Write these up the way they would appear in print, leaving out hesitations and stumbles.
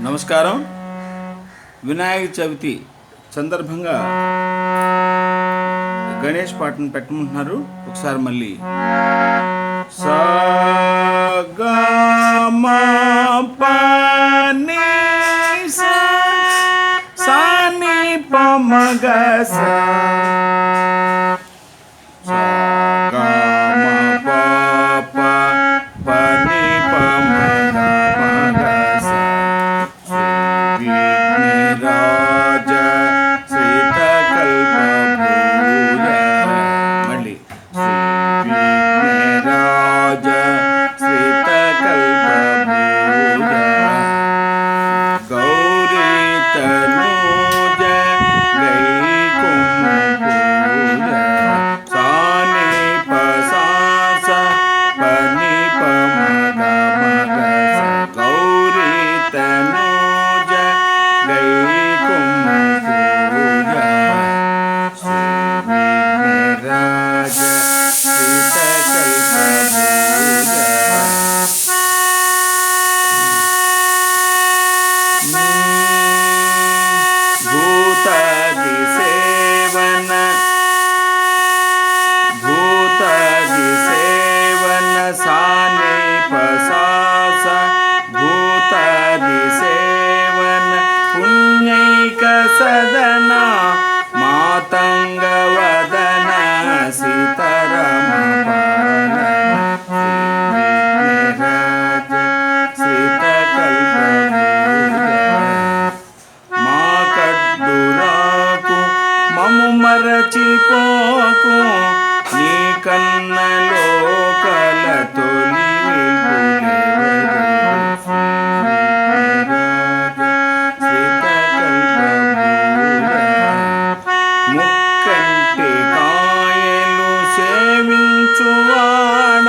నమస్కారం. వినాయక చవితి సందర్భంగా గణేష్ పాటను పెట్టమంటున్నారు. ఒకసారి మళ్ళీ సా గా మా పా ని సా సా ని ప మ గ సా సా గా మా పా ప ప ని ప మ గ మ గ సా విఘ్నరాజ శ్రీతకల్పభూయ మళ్ళీ విఘ్నరాజ శ్రీతకల్పభూయ గౌరీ తనూజ గైకుంభూయ సాని ప సా స ప ని ప మ గ మ గ స గౌరీ తనూజ గైకుంభూయ విఘ్నరాజ శ్రీతకల్పభూయ భూతాది సేవన భూతాది సేవన సాని ప సా స భూతాది సేవన పుణ్యైక సదన మాతంగ వదన సీతారామ పాలన విఘ్నరాజ శ్రీతకల్పభూయ మా కడ్డురాకు మము మరచిపోకు నీ కన్నలోకల తొలి ముక్కంటి కాయలు సేవించువాడ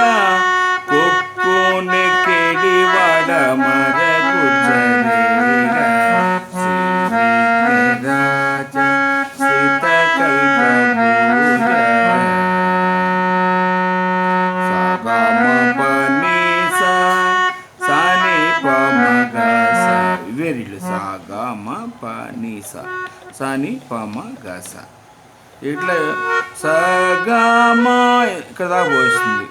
కొక్కు నెక్కెడివాడ మరగుజరేగ శ్రీరాజ శ్రీతకల్పభూయ సగమ పని సా సాని ప మ గ స వేరిళ్ళు సగమ పని సా సాని ప మ గ స ఇట్లా సగమ ఇక్కడ దాకా పోస్తుంది.